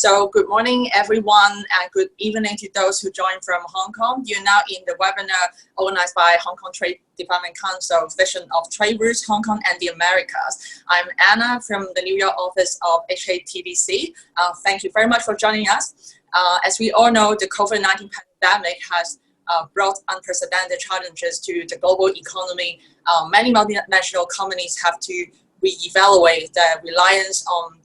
So good morning, everyone, and good evening to those who joined from Hong Kong. You're now in the webinar organized by Hong Kong Trade Development Council, Vision of Trade Routes, Hong Kong and the Americas. I'm Anna from the New York office of HKTDC. Thank you very much for joining us. As we all know, the COVID-19 pandemic has brought unprecedented challenges to the global economy. Many multinational companies have to reevaluate their reliance on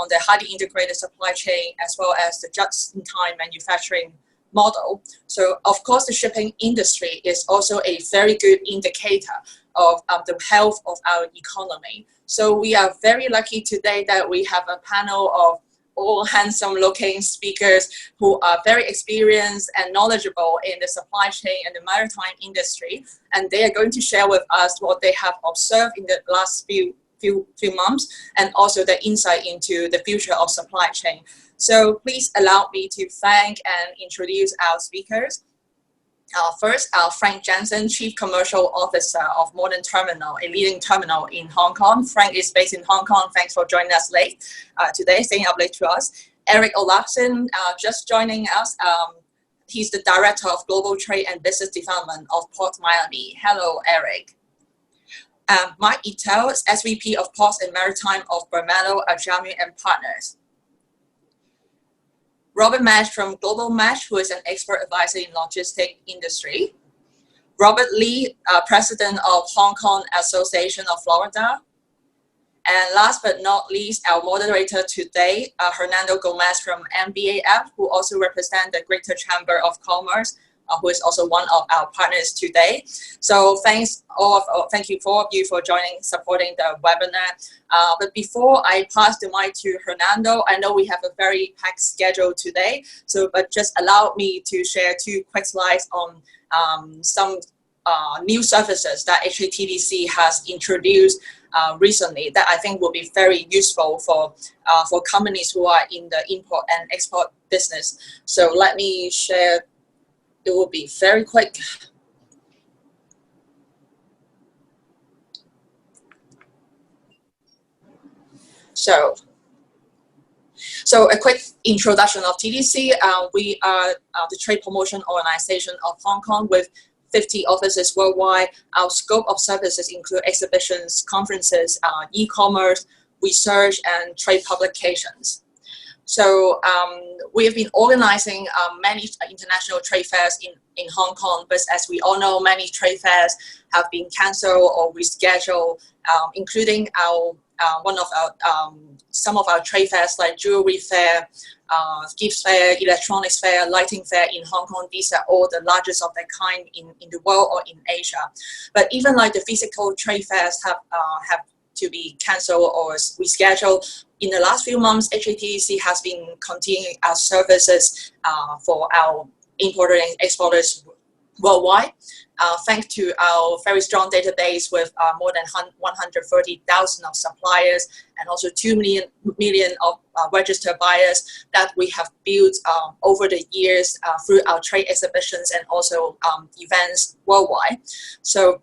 the highly integrated supply chain as well as the just-in-time manufacturing model. So of course, the shipping industry is also a very good indicator of the health of our economy. So we are very lucky today that we have a panel of all handsome looking speakers who are very experienced and knowledgeable in the supply chain and the maritime industry. And they are going to share with us what they have observed in the last few months, and also the insight into the future of supply chain. So please allow me to thank and introduce our speakers. First, Frank Jensen, Chief Commercial Officer of Modern Terminal, a leading terminal in Hong Kong. Frank is based in Hong Kong. Thanks for joining us late today, staying up late to us. Eric Olafsen, just joining us. He's the Director of Global Trade and Business Development of Port Miami. Hello, Eric. Mike Etel, SVP of Ports and Maritime of Bermello, Ajami and Partners. Robert Mesh from Global Mesh, who is an expert advisor in logistics industry. Robert Lee, President of Hong Kong Association of Florida. And last but not least, our moderator today, Hernando Gomez from MBAF, who also represents the Greater Chamber of Commerce, who is also one of our partners today. So thank you four of you for joining, supporting the webinar. But before I pass the mic to Hernando, I know we have a very packed schedule today, but just allow me to share two quick slides on some new services that HKTDC has introduced recently that I think will be very useful for companies who are in the import and export business. So let me share. It will be very quick. So a quick introduction of TDC. We are the trade promotion organization of Hong Kong with 50 offices worldwide. Our scope of services include exhibitions, conferences, e-commerce, research, and trade publications. So we have been organizing many international trade fairs in Hong Kong, but as we all know, many trade fairs have been canceled or rescheduled, including some of our trade fairs like jewelry fair, gift fair, electronics fair, lighting fair in Hong Kong. These are all the largest of their kind in the world or in Asia. But even like the physical trade fairs have to be cancelled or rescheduled. In the last few months, HKTDC has been continuing our services for our importers and exporters worldwide. Thanks to our very strong database with more than 130,000 of suppliers and also 2 million of registered buyers that we have built over the years through our trade exhibitions and also events worldwide. So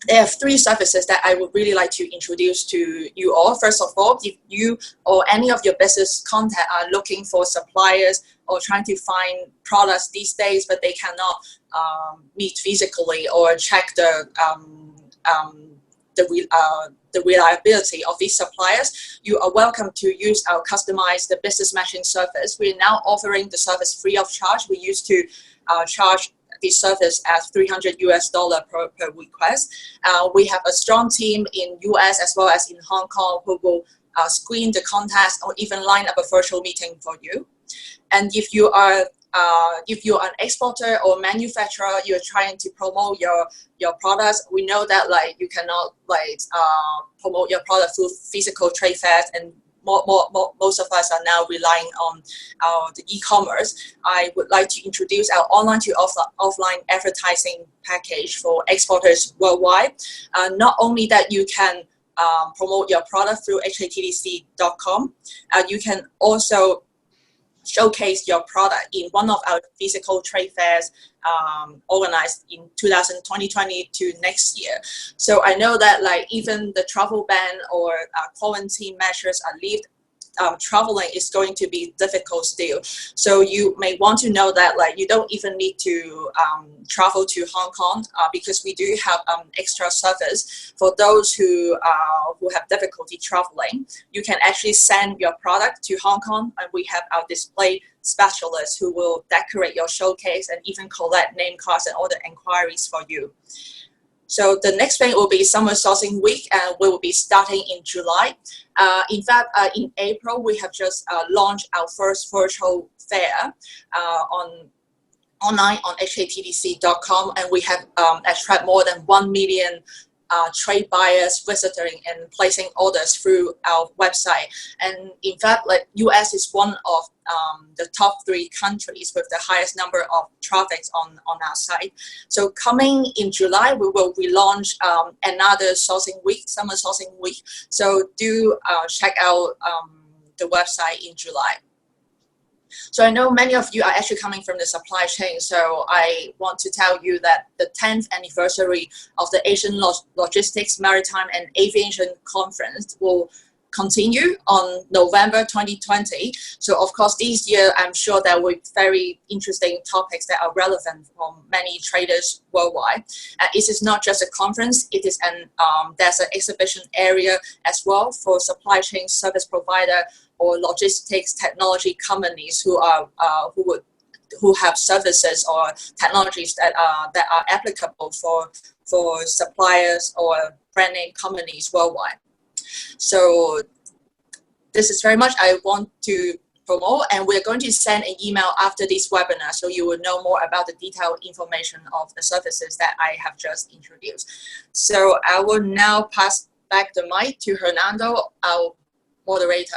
there are 3 services that I would really like to introduce to you all. First of all, if you or any of your business contact are looking for suppliers or trying to find products these days, but they cannot meet physically or check the reliability of these suppliers, you are welcome to use our customized business matching service. We're now offering the service free of charge. We used to charge this service at $300 per request. We have a strong team in US as well as in Hong Kong who will screen the contacts or even line up a virtual meeting for you. And if you are an exporter or manufacturer, you're trying to promote your products, we know that you cannot promote your product through physical trade fairs, and most of us are now relying on the e-commerce. I would like to introduce our online to offline advertising package for exporters worldwide. Not only that you can promote your product through hktdc.com, you can also showcase your product in one of our physical trade fairs organized in 2020 to next year. So I know that even the travel ban or quarantine measures are lifted traveling is going to be difficult still. So you may want to know that like you don't even need to travel to Hong Kong because we do have extra service for those who have difficulty traveling. You can actually send your product to Hong Kong, and we have our display specialists who will decorate your showcase and even collect name cards and all the inquiries for you. So the next thing will be Summer Sourcing Week, and we will be starting in July. In fact, in April, we have just launched our first virtual fair online on HKTDC.com, and we have attracted more than 1 million trade buyers visiting and placing orders through our website. And in fact, like US is one of the top 3 countries with the highest number of traffic on our site. So coming in July, we will relaunch another sourcing week, Summer Sourcing Week. So do check out the website in July. So I know many of you are actually coming from the supply chain, so I want to tell you that the 10th anniversary of the Asian Logistics, Maritime and Aviation Conference will continue on November 2020. So of course this year I'm sure there will be very interesting topics that are relevant for many traders worldwide. It is not just a conference, it is there's an exhibition area as well for supply chain service provider or logistics technology companies who have services or technologies that are applicable for suppliers or brand name companies worldwide. So this is very much I want to promote, and we're going to send an email after this webinar so you will know more about the detailed information of the services that I have just introduced. So I will now pass back the mic to Hernando, our moderator.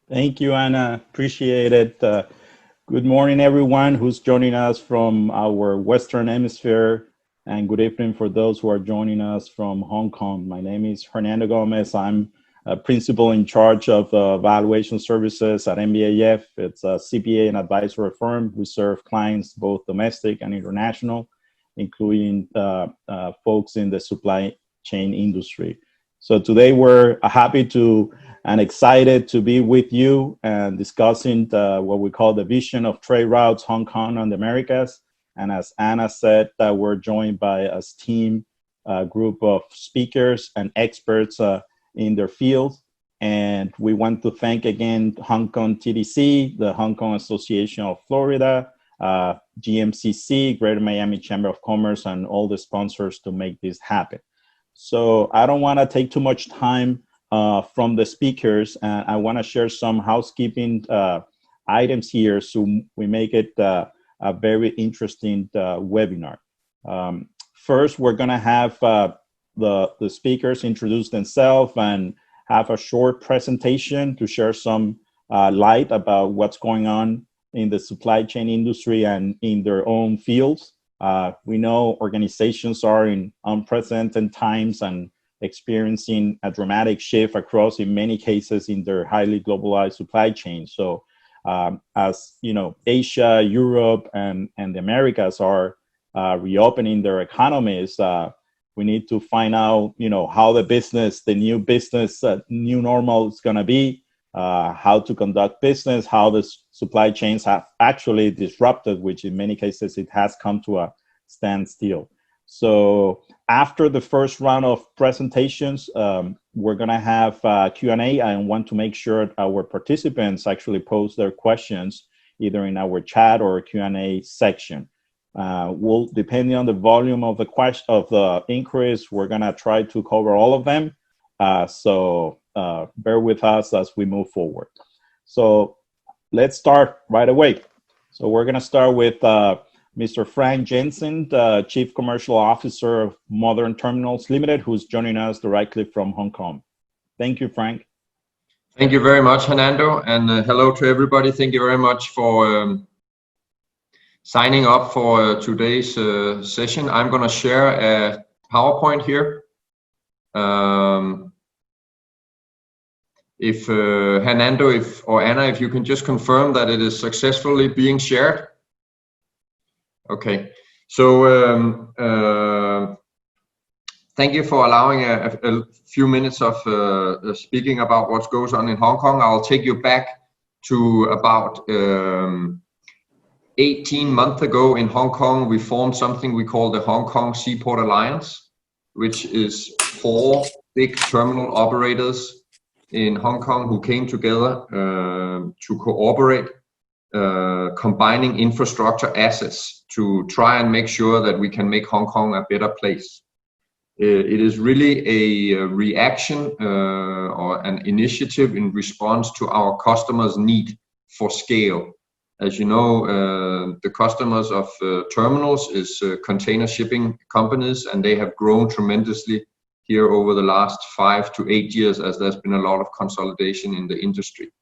Thank you, Anna. Appreciate it. Good morning, everyone who's joining us from our Western Hemisphere, and good evening for those who are joining us from Hong Kong. My name is Hernando Gomez. I'm a principal in charge of valuation services at MBAF. It's a CPA and advisory firm. We serve clients both domestic and international, including folks in the supply chain industry. So today we're happy to and excited to be with you and discussing what we call the vision of trade routes, Hong Kong and the Americas. And as Anna said, we're joined by a team group of speakers and experts in their fields. And we want to thank again HKTDC, the Hong Kong Association of Florida, GMCC, Greater Miami Chamber of Commerce, and all the sponsors to make this happen. So I don't want to take too much time from the speakers, and I want to share some housekeeping items here so we make it a very interesting webinar. First, we're going to have the speakers introduce themselves and have a short presentation to share some light about what's going on in the supply chain industry and in their own fields. We know organizations are in unprecedented times and experiencing a dramatic shift across, in many cases, in their highly globalized supply chain. So as you know, Asia, Europe, and the Americas are reopening their economies, we need to find out, how the new business, new normal is going to be, how to conduct business, how the supply chains have actually disrupted, which in many cases it has come to a standstill. So after the first round of presentations, we're going to have Q&A. I want to make sure our participants actually pose their questions either in our chat or Q&A section. We'll, depending on the volume of the inquiries, we're going to try to cover all of them. So bear with us as we move forward. So let's start right away. So we're going to start with Mr. Frank Jensen, the Chief Commercial Officer of Modern Terminals Limited, who's joining us directly from Hong Kong. Thank you, Frank. Thank you very much, Hernando, and hello to everybody. Thank you very much for signing up for today's session. I'm going to share a PowerPoint here. If Hernando or Anna, if you can just confirm that it is successfully being shared. Okay, so thank you for allowing a few minutes of speaking about what goes on in Hong Kong. I'll take you back to about 18 months ago in Hong Kong. We formed something we call the Hong Kong Seaport Alliance, which is 4 big terminal operators in Hong Kong who came together to cooperate, combining infrastructure assets to try and make sure that we can make Hong Kong a better place. It is really a reaction or an initiative in response to our customers' need for scale. As you know, the customers of terminals is container shipping companies, and they have grown tremendously here over the last 5 to 8 years, as there's been a lot of consolidation in the industry.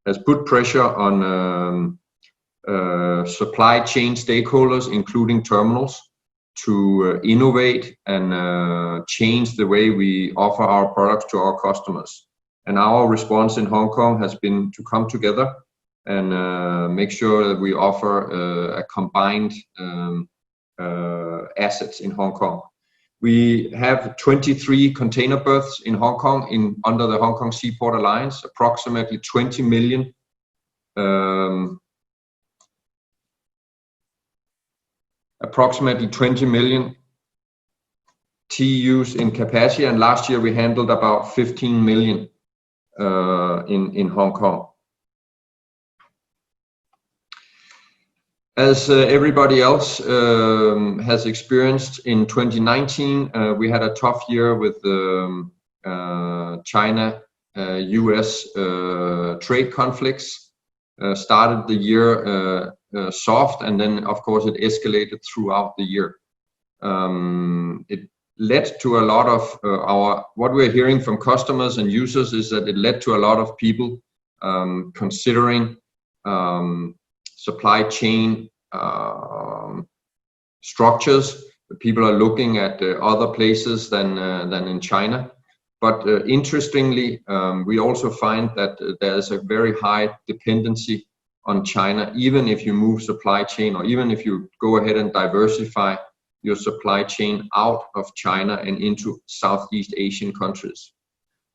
Has put pressure on supply chain stakeholders, including terminals, to innovate and change the way we offer our products to our customers. And our response in Hong Kong has been to come together and make sure that we offer a combined assets in Hong Kong. We have 23 container berths in Hong Kong under the Hong Kong Seaport Alliance, approximately 20 million TEUs in capacity, and last year we handled about 15 million in Hong Kong. As everybody else has experienced in 2019, we had a tough year with China-US trade conflicts. Started the year soft, and then of course it escalated throughout the year. It led to a lot of what we're hearing from customers and users is that it led to a lot of people considering supply chain structures. People are looking at other places than in China. But interestingly, we also find that there's a very high dependency on China, even if you move supply chain, or even if you go ahead and diversify your supply chain out of China and into Southeast Asian countries.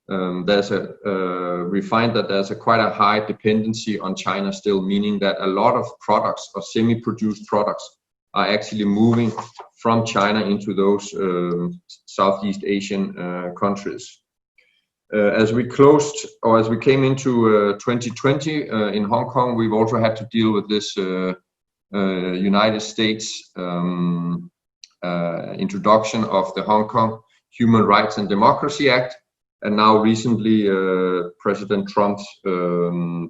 We find that there's quite a high dependency on China still, meaning that a lot of products or semi-produced products are actually moving from China into those Southeast Asian countries. As we came into 2020 in Hong Kong, we've also had to deal with this United States introduction of the Hong Kong Human Rights and Democracy Act, and now recently President Trump's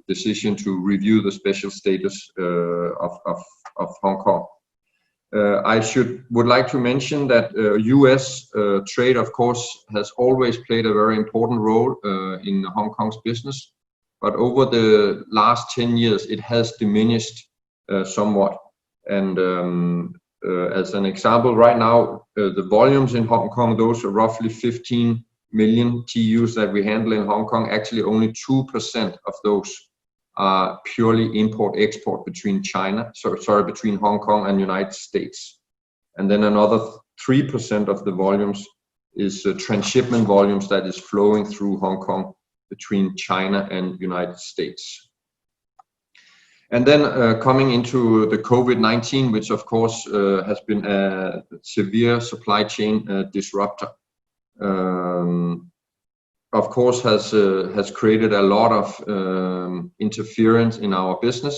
decision to review the special status of Hong Kong. I would like to mention that U.S. trade, of course, has always played a very important role in Hong Kong's business, but over the last 10 years it has diminished somewhat. And as an example, right now the volumes in Hong Kong, those are roughly 15 million TEUs that we handle in Hong Kong. Actually, only 2% of those are purely import-export between between Hong Kong and United States. And then another 3% of the volumes is transshipment volumes that is flowing through Hong Kong between China and United States. And then coming into the COVID-19, which of course has been a severe supply chain disruptor. Of course has created a lot of interference in our business,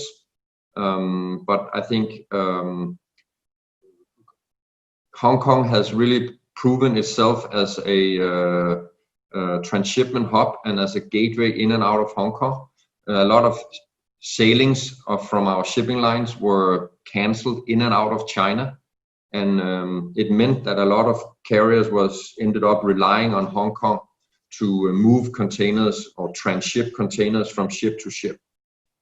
but I think Hong Kong has really proven itself as a transshipment hub and as a gateway in and out of Hong Kong. A lot of sailings from our shipping lines were cancelled in and out of China, and it meant that a lot of carriers ended up relying on Hong Kong to move containers or transship containers from ship to ship.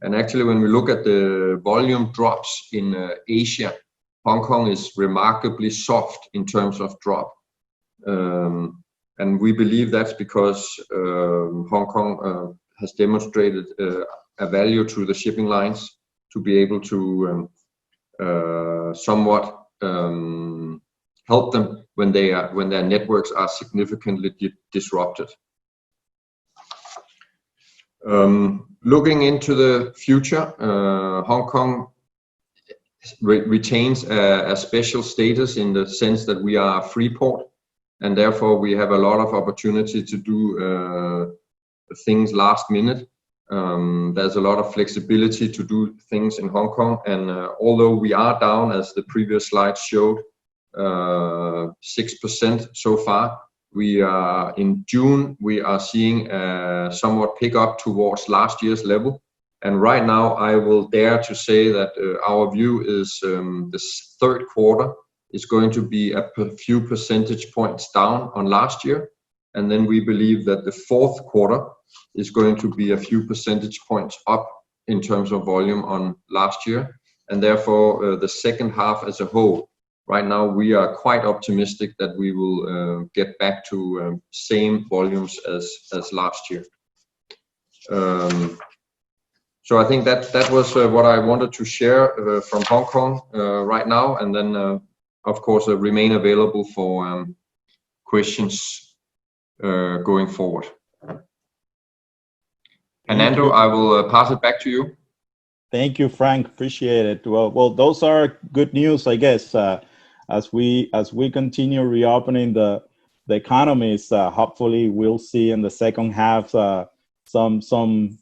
And actually, when we look at the volume drops in Asia, Hong Kong is remarkably soft in terms of drop. And we believe that's because Hong Kong has demonstrated a value to the shipping lines to be able to somewhat help them when their networks are significantly disrupted. Looking into the future, Hong Kong retains a special status in the sense that we are a free port, and therefore we have a lot of opportunity to do things last minute. There's a lot of flexibility to do things in Hong Kong, and although we are down, as the previous slide showed, 6% so far, we are in June, we are seeing somewhat pick up towards last year's level. And right now, I will dare to say that our view is this third quarter is going to be a few percentage points down on last year. And then we believe that the fourth quarter is going to be a few percentage points up in terms of volume on last year. And therefore, the second half as a whole, right now, we are quite optimistic that we will get back to same volumes as last year. So I think that was what I wanted to share from Hong Kong right now, and then of course remain available for questions going forward. Anando, I will pass it back to you. Thank you, Frank. Appreciate it. Well, those are good news, I guess. As we continue reopening the economies, hopefully we'll see in the second half some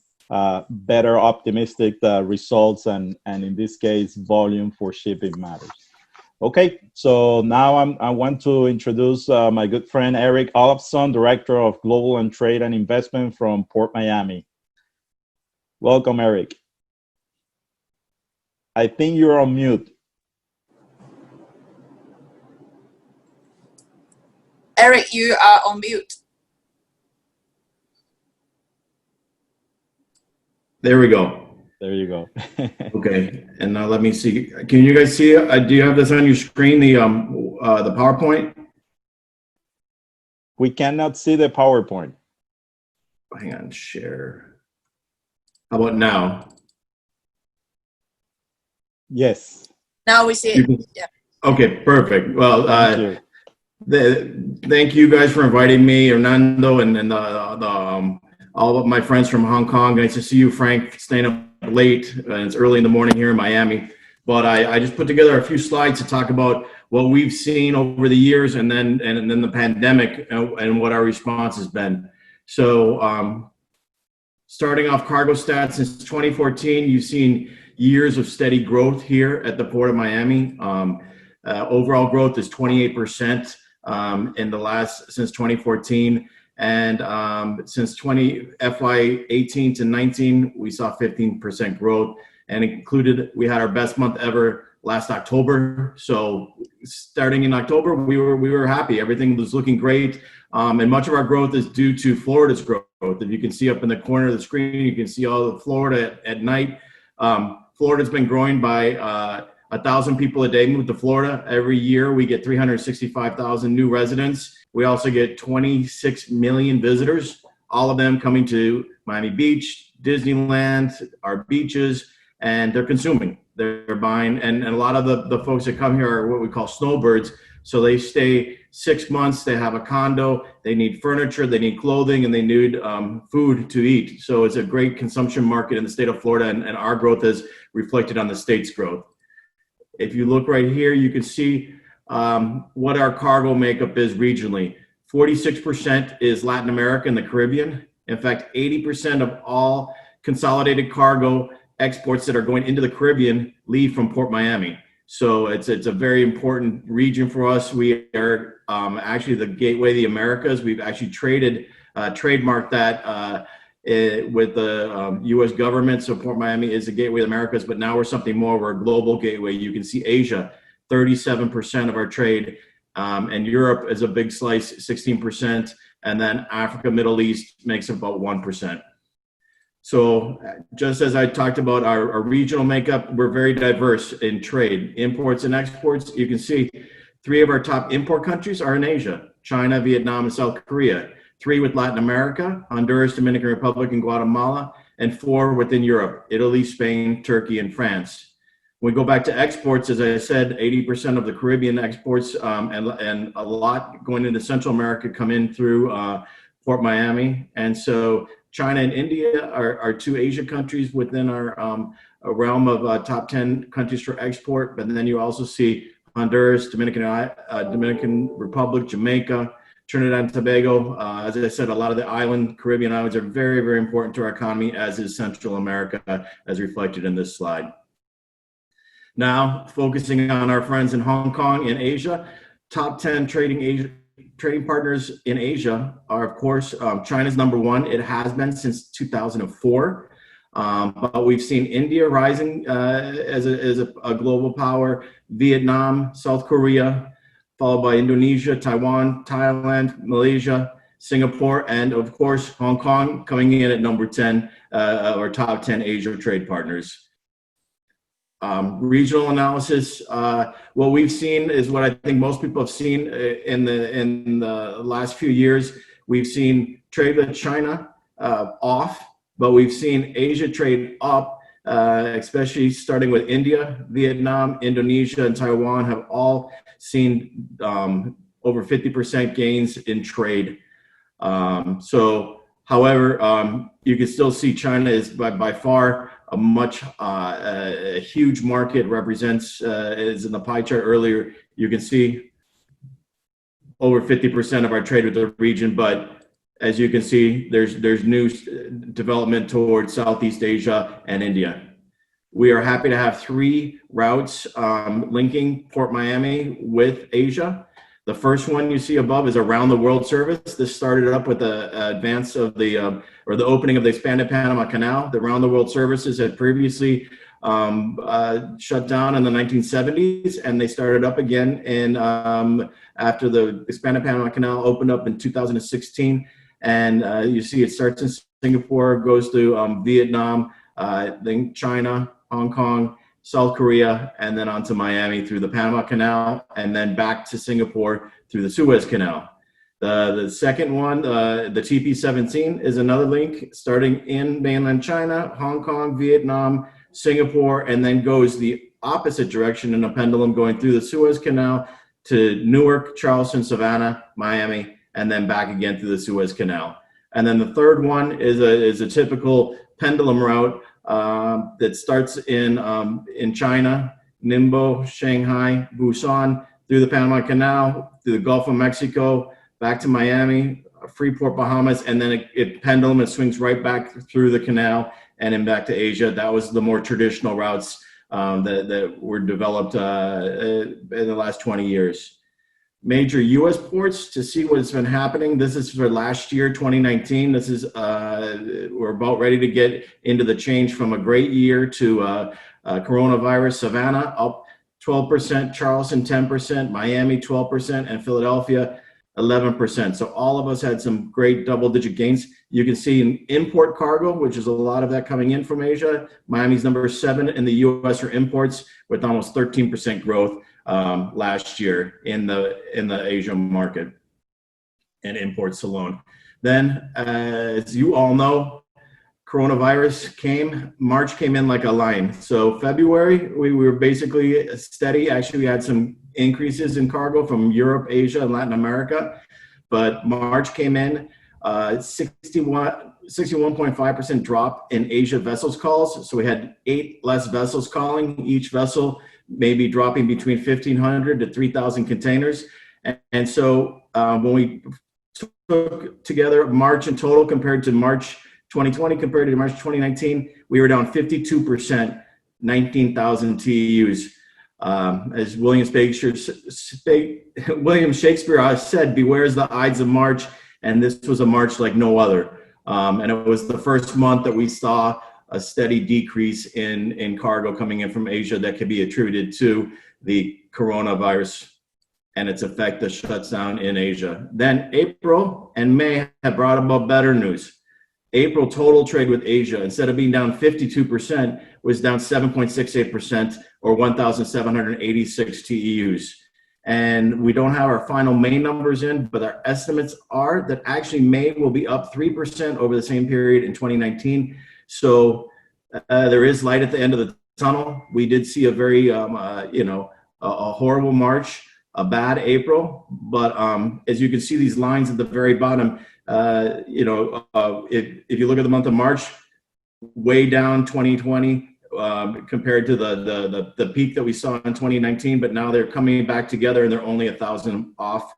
better optimistic results, and in this case, volume for shipping matters. Okay, so now I want to introduce my good friend Eric Olofsson, Director of Global and Trade and Investment from Port Miami. Welcome, Eric. I think you're on mute. Eric, you are on mute. There we go. There you go. Okay, and now let me see. Can you guys see? Do you have this on your screen? The PowerPoint. We cannot see the PowerPoint. Hang on, share. How about now? Yes. Now we see it. Yeah. Okay, perfect. Well, Thank you. Thank you guys for inviting me, Hernando, and all of my friends from Hong Kong. Nice to see you, Frank, staying up late. It's early in the morning here in Miami. But I just put together a few slides to talk about what we've seen over the years, and then the pandemic, and what our response has been. So starting off cargo stats, since 2014, you've seen years of steady growth here at the Port of Miami. Overall growth is 28% since 2014. And since FY 18 to 19, we saw 15% growth, and we had our best month ever last October. So starting in October, we were happy. Everything was looking great. And much of our growth is due to Florida's growth. If you can see up in the corner of the screen, you can see all of Florida at night. Florida's been growing by 1,000 people a day move to Florida. Every year we get 365,000 new residents. We also get 26 million visitors, all of them coming to Miami Beach, Disneyland, our beaches, and they're consuming. They're buying, and a lot of the folks that come here are what we call snowbirds. So they stay 6 months, they have a condo, they need furniture, they need clothing, and they need food to eat. So it's a great consumption market in the state of Florida, and our growth is reflected on the state's growth. If you look right here, you can see what our cargo makeup is regionally. 46% is Latin America and the Caribbean. In fact, 80% of all consolidated cargo exports that are going into the Caribbean leave from Port Miami. So it's a very important region for us. We are actually the gateway of the Americas. We've actually trademarked that with the U.S. government. So Port Miami is the gateway of the Americas, but now we're something more. We're a global gateway. You can see Asia, 37% of our trade, and Europe is a big slice, 16%, and then Africa, Middle East makes about 1%. So just as I talked about our regional makeup, we're very diverse in trade, imports and exports. You can see 3 of our top import countries are in Asia: China, Vietnam, and South Korea. 3 with Latin America: Honduras, Dominican Republic, and Guatemala, and 4 within Europe: Italy, Spain, Turkey, and France. We go back to exports, as I said, 80% of the Caribbean exports and a lot going into Central America come in through Port Miami. And so China and India are two Asia countries within our a realm of top 10 countries for export. But then you also see Honduras, Dominican Republic, Jamaica, Trinidad and Tobago. As I said, a lot of the Caribbean islands are very, very important to our economy, as is Central America, as reflected in this slide. Now, focusing on our friends in Hong Kong and Asia, top 10 trading partners in Asia are, of course, China's number one. It has been since 2004. But we've seen India rising as a global power, Vietnam, South Korea, followed by Indonesia, Taiwan, Thailand, Malaysia, Singapore, and of course, Hong Kong coming in at number 10 or top 10 Asia trade partners. Regional analysis, what we've seen is what I think most people have seen in the last few years. We've seen trade with China off, but we've seen Asia trade up, especially starting with India, Vietnam, Indonesia, and Taiwan have all seen over 50% gains in trade. However, you can still see China is by far a huge market, represents, as in the pie chart earlier, you can see over 50% of our trade with the region, but as you can see, there's new development towards Southeast Asia and India. We are happy to have 3 routes linking Port Miami with Asia. The first one you see above is a round the world service. This started up with the advance of the opening of the expanded Panama Canal. The round the world services had previously shut down in the 1970s, and they started up again after the expanded Panama Canal opened up in 2016. And you see it starts in Singapore, goes to Vietnam, then China, Hong Kong, South Korea, and then on to Miami through the Panama Canal, and then back to Singapore through the Suez Canal. The second one, the TP-17, is another link starting in mainland China, Hong Kong, Vietnam, Singapore, and then goes the opposite direction in a pendulum going through the Suez Canal to Newark, Charleston, Savannah, Miami, and then back again through the Suez Canal. And then the third one is a typical pendulum route that starts in China, Ningbo, Shanghai, Busan, through the Panama Canal, through the Gulf of Mexico, back to Miami, Freeport, Bahamas, and then it pendulum, it swings right back through the canal and then back to Asia. That was the more traditional routes that were developed in the last 20 years. Major U.S. ports to see what's been happening. This is for last year, 2019. This is, we're about ready to get into the change from a great year to coronavirus. Savannah up 12%, Charleston 10%, Miami 12%, and Philadelphia 11%. So all of us had some great double-digit gains. You can see in import cargo, which is a lot of that coming in from Asia. Miami's number 7 in the U.S. for imports, with almost 13% growth last year in the Asia market and imports alone. Then, as you all know, coronavirus came. March came in like a lion. So February, we were basically steady. Actually, we had some increases in cargo from Europe, Asia, and Latin America. But March came in 61.5% drop in Asia vessels calls. So we had 8 less vessels calling. Each vessel maybe dropping between 1,500 to 3,000 containers. And so when we took together March in total compared to March 2020 compared to March 2019, we were down 52%, 19,000 TEUs. As William Shakespeare said, beware the Ides of March, and this was a March like no other. And it was the first month that we saw a steady decrease in cargo coming in from Asia that could be attributed to the coronavirus and its effect that shuts down in Asia. Then April and May have brought about better news. April total trade with Asia, instead of being down 52%, was down 7.68%, or 1,786 TEUs. And we don't have our final May numbers in, but our estimates are that actually May will be up 3% over the same period in 2019. So there is light at the end of the tunnel. We did see a very, a horrible March, a bad April, but as you can see these lines at the very bottom, if you look at the month of March, way down 2020 compared to the peak that we saw in 2019, but now they're coming back together and they're only 1,000 off.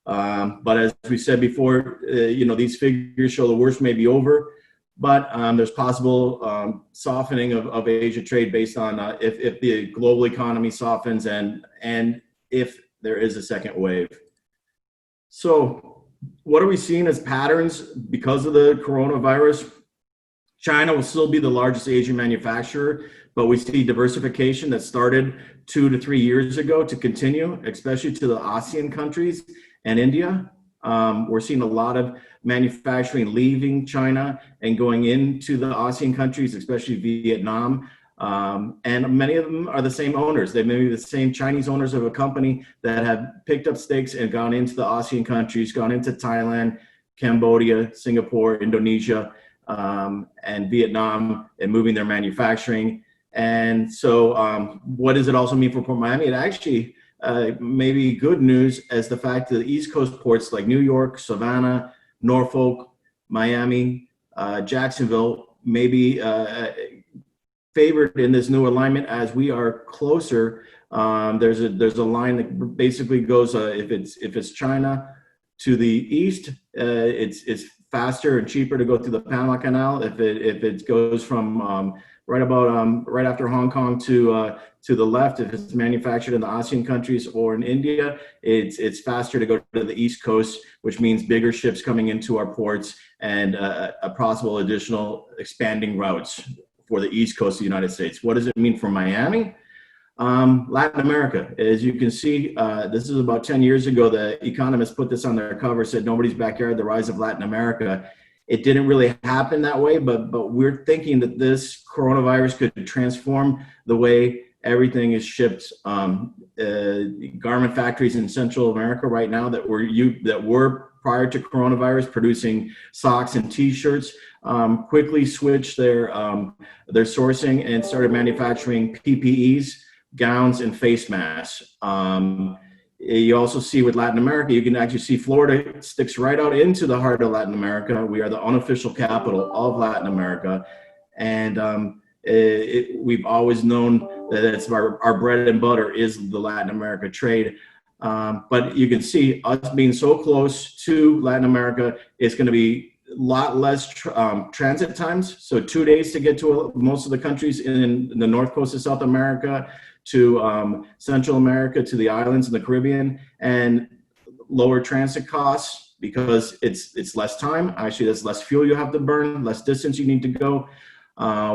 But as we said before, these figures show the worst may be over, but there's possible softening of Asia trade based on if the global economy softens and if there is a second wave. So what are we seeing as patterns because of the coronavirus? China will still be the largest Asian manufacturer, but we see diversification that started 2 to 3 years ago to continue, especially to the ASEAN countries and India. We're seeing a lot of manufacturing leaving China and going into the ASEAN countries, especially Vietnam. And many of them are the same owners. They may be the same Chinese owners of a company that have picked up stakes and gone into the ASEAN countries, gone into Thailand, Cambodia, Singapore, Indonesia, and Vietnam, and moving their manufacturing. And so what does it also mean for Port Miami? It actually may be good news as the fact that the East Coast ports like New York, Savannah, Norfolk, Miami, Jacksonville may be favored in this new alignment as we are closer. There's a line that basically goes if it's China to the east, it's faster and cheaper to go through the Panama Canal. If it goes from right after Hong Kong to the left, if it's manufactured in the ASEAN countries or in India, it's faster to go to the East Coast, which means bigger ships coming into our ports and a possible additional expanding routes for the East Coast of the United States. What does it mean for Miami? Latin America. As you can see, this is about 10 years ago. The Economist put this on their cover, said nobody's backyard, the rise of Latin America. It didn't really happen that way, but we're thinking that this coronavirus could transform the way everything is shipped. Garment factories in Central America right now that were prior to coronavirus producing socks and T-shirts quickly switched their sourcing and started manufacturing PPEs, gowns, and face masks. You also see with Latin America, you can actually see Florida sticks right out into the heart of Latin America. We are the unofficial capital of Latin America. And we've always known that it's our bread and butter is the Latin America trade. But you can see us being so close to Latin America, it's going to be a lot less transit times. So 2 days to get to most of the countries in the north coast of South America, to Central America, to the islands in the Caribbean, and lower transit costs because it's less time. Actually, there's less fuel you have to burn, less distance you need to go.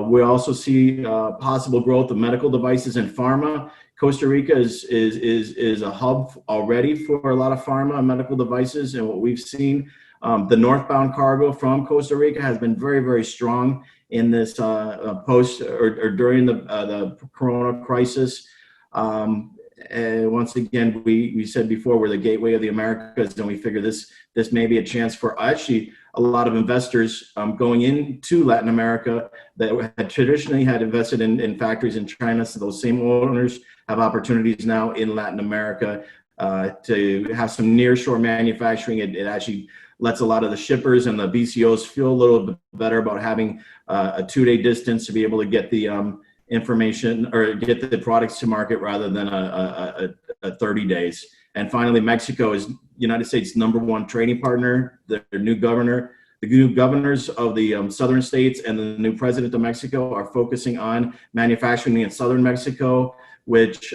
We also see possible growth of medical devices and pharma. Costa Rica is a hub already for a lot of pharma and medical devices, and what we've seen, the northbound cargo from Costa Rica has been very, very strong in this post or during the Corona crisis. And once again, we said before, we're the gateway of the Americas, and we figure this may be a chance for actually a lot of investors going into Latin America that had traditionally had invested in factories in China. So those same owners have opportunities now in Latin America to have some nearshore manufacturing. It actually lets a lot of the shippers and the BCOs feel a little bit better about having a 2-day distance to be able to get the information or get the products to market rather than a 30 days. And finally, Mexico is United States' #1 trading partner. The new governors of the southern states and the new president of Mexico are focusing on manufacturing in southern Mexico, which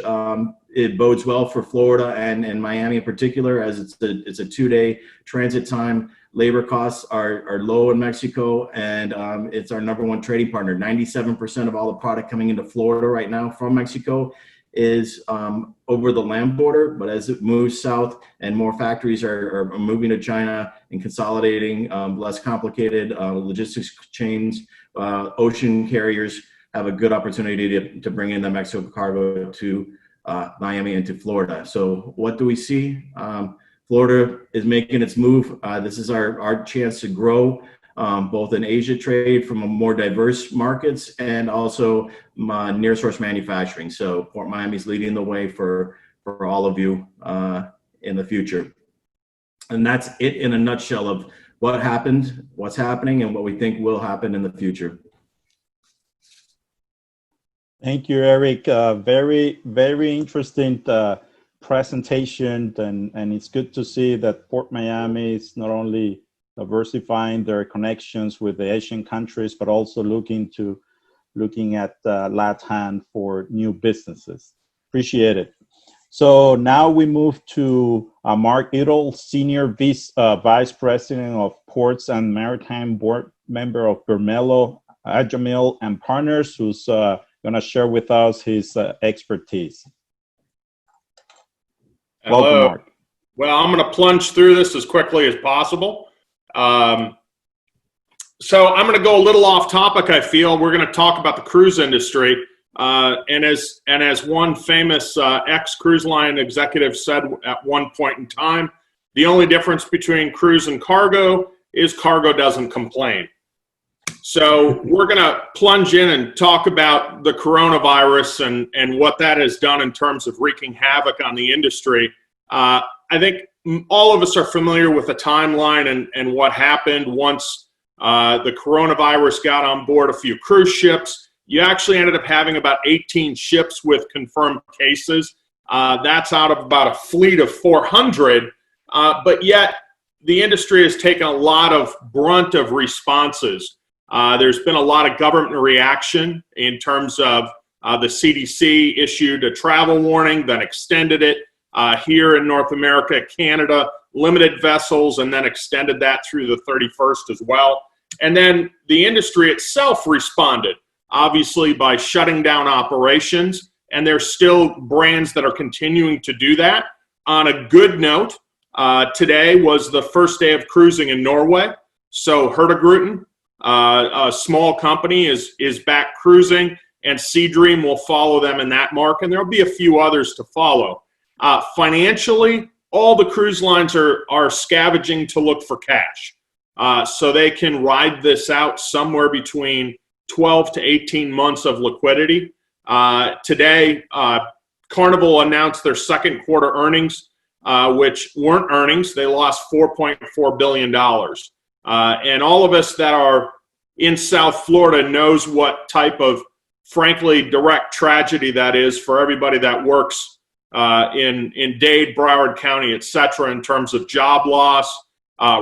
it bodes well for Florida and Miami in particular, as it's a 2-day transit time. Labor costs are low in Mexico, and it's our #1 trading partner. 97% of all the product coming into Florida right now from Mexico is over the land border, but as it moves south and more factories are moving to China and consolidating less complicated logistics chains, ocean carriers have a good opportunity to bring in the Mexico cargo to Miami and to Florida. So what do we see? Florida is making its move. This is our chance to grow both in Asia trade from a more diverse markets and also near source manufacturing. So Port Miami is leading the way for all of you in the future. And that's it in a nutshell of what happened, what's happening, and what we think will happen in the future. Thank you, Eric. Very, very interesting presentation, and it's good to see that Port Miami is not only diversifying their connections with the Asian countries, but also looking at LATAM for new businesses. Appreciate it. So now we move to Mark Idle, Senior Vice President of Ports and Maritime Board Member of Bermelo, Ajamil and Partners, who's going to share with us his expertise. Hello. Welcome, Mark. Well, I'm going to plunge through this as quickly as possible. So I'm going to go a little off topic, I feel. We're going to talk about the cruise industry. And as one famous ex-cruise line executive said at one point in time, the only difference between cruise and cargo is cargo doesn't complain. So we're going to plunge in and talk about the coronavirus and what that has done in terms of wreaking havoc on the industry. I think all of us are familiar with the timeline and what happened once the coronavirus got on board a few cruise ships. You actually ended up having about 18 ships with confirmed cases. That's out of about a fleet of 400. But yet the industry has taken a lot of brunt of responses. There's been a lot of government reaction in terms of the CDC issued a travel warning, then extended it here in North America, Canada, limited vessels, and then extended that through the 31st as well. And then the industry itself responded, obviously, by shutting down operations. And there's still brands that are continuing to do that. On a good note, today was the first day of cruising in Norway. So Hurtigruten, a small company, is back cruising, and Seadream will follow them in that mark, and there'll be a few others to follow. Financially, all the cruise lines are scavenging to look for cash, so they can ride this out somewhere between 12 to 18 months of liquidity. Today, Carnival announced their second quarter earnings, which weren't earnings. They lost $4.4 billion. And all of us that are in South Florida knows what type of, frankly, direct tragedy that is for everybody that works in Dade, Broward County, et cetera, in terms of job loss,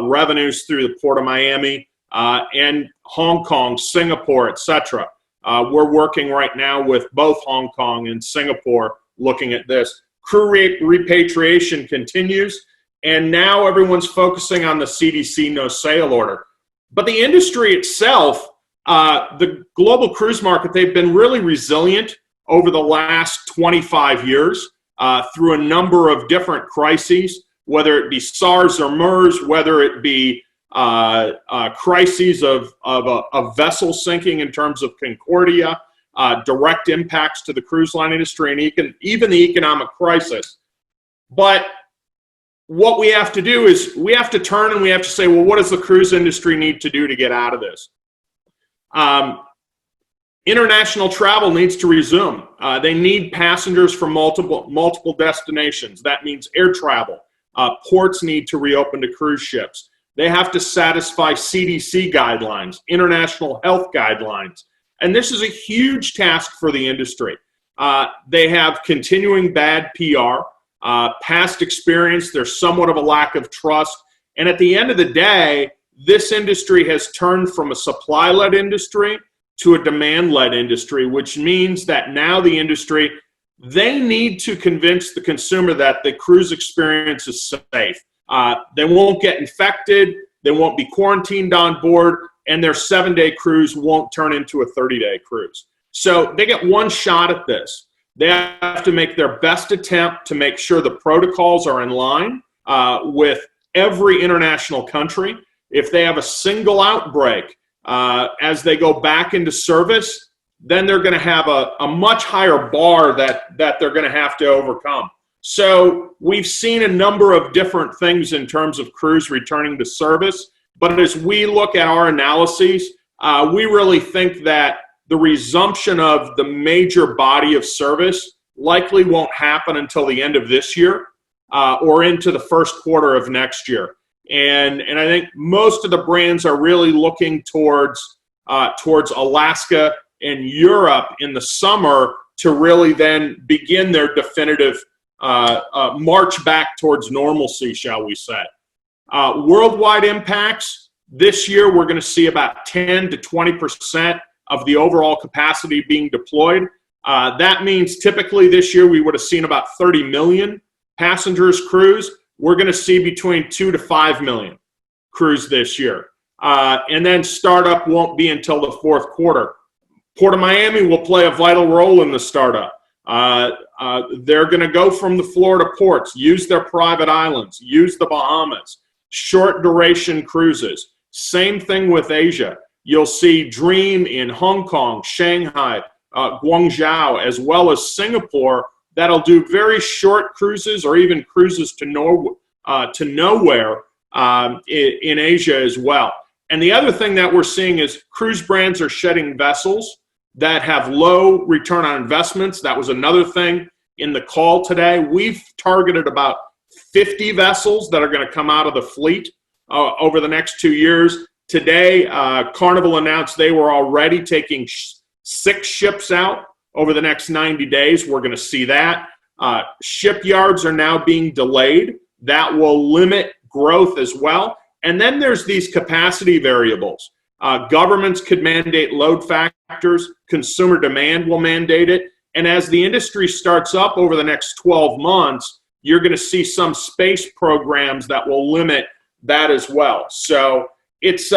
revenues through the Port of Miami, and Hong Kong, Singapore, et cetera. We're working right now with both Hong Kong and Singapore looking at this. Crew repatriation continues. And now everyone's focusing on the CDC no sail order. But the industry itself, the global cruise market, they've been really resilient over the last 25 years through a number of different crises, whether it be SARS or MERS, whether it be crises of a vessel sinking in terms of Concordia, direct impacts to the cruise line industry, and even the economic crisis. But what we have to do is we have to turn and we have to say, well, what does the cruise industry need to do to get out of this? International travel needs to resume. They need passengers from multiple destinations. That means air travel. Ports need to reopen to cruise ships. They have to satisfy CDC guidelines, international health guidelines. And this is a huge task for the industry. They have continuing bad PR. Past experience, there's somewhat of a lack of trust. And at the end of the day, this industry has turned from a supply-led industry to a demand-led industry, which means that now the industry, they need to convince the consumer that the cruise experience is safe. They won't get infected, they won't be quarantined on board, and their 7-day cruise won't turn into a 30-day cruise. So they get one shot at this. They have to make their best attempt to make sure the protocols are in line with every international country. If they have a single outbreak as they go back into service, then they're going to have a much higher bar that they're going to have to overcome. So we've seen a number of different things in terms of crews returning to service. But as we look at our analyses, we really think that the resumption of the major body of service likely won't happen until the end of this year or into the first quarter of next year. And I think most of the brands are really looking towards Alaska and Europe in the summer to really then begin their definitive march back towards normalcy, shall we say. Worldwide impacts, this year we're going to see about 10 to 20% of the overall capacity being deployed. That means typically this year we would have seen about 30 million passengers cruise. We're going to see between 2 to 5 million cruise this year. And then startup won't be until the fourth quarter. Port of Miami will play a vital role in the startup. They're going to go from the Florida ports, use their private islands, use the Bahamas, short duration cruises. Same thing with Asia. You'll see Dream in Hong Kong, Shanghai, Guangzhou, as well as Singapore, that'll do very short cruises or even cruises to nowhere in Asia as well. And the other thing that we're seeing is cruise brands are shedding vessels that have low return on investments. That was another thing in the call today. We've targeted about 50 vessels that are going to come out of the fleet over the next 2 years. Today, Carnival announced they were already taking 6 ships out over the next 90 days. We're going to see that. Shipyards are now being delayed. That will limit growth as well. And then there's these capacity variables. Governments could mandate load factors. Consumer demand will mandate it. And as the industry starts up over the next 12 months, you're going to see some space programs that will limit that as well. So it's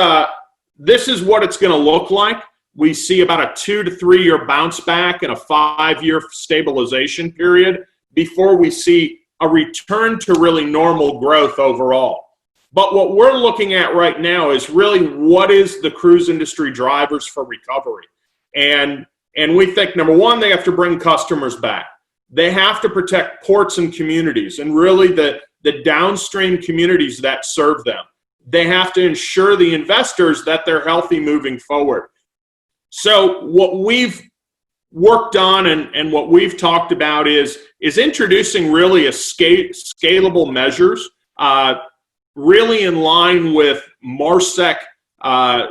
this is what it's going to look like. We see about a 2 to 3 year bounce back and a 5-year stabilization period before we see a return to really normal growth overall. But what we're looking at right now is really what is the cruise industry drivers for recovery. And we think, number one, they have to bring customers back. They have to protect ports and communities and really the downstream communities that serve them. They have to ensure the investors that they're healthy moving forward. So what we've worked on and what we've talked about is introducing really a scalable measures, really in line with MARSEC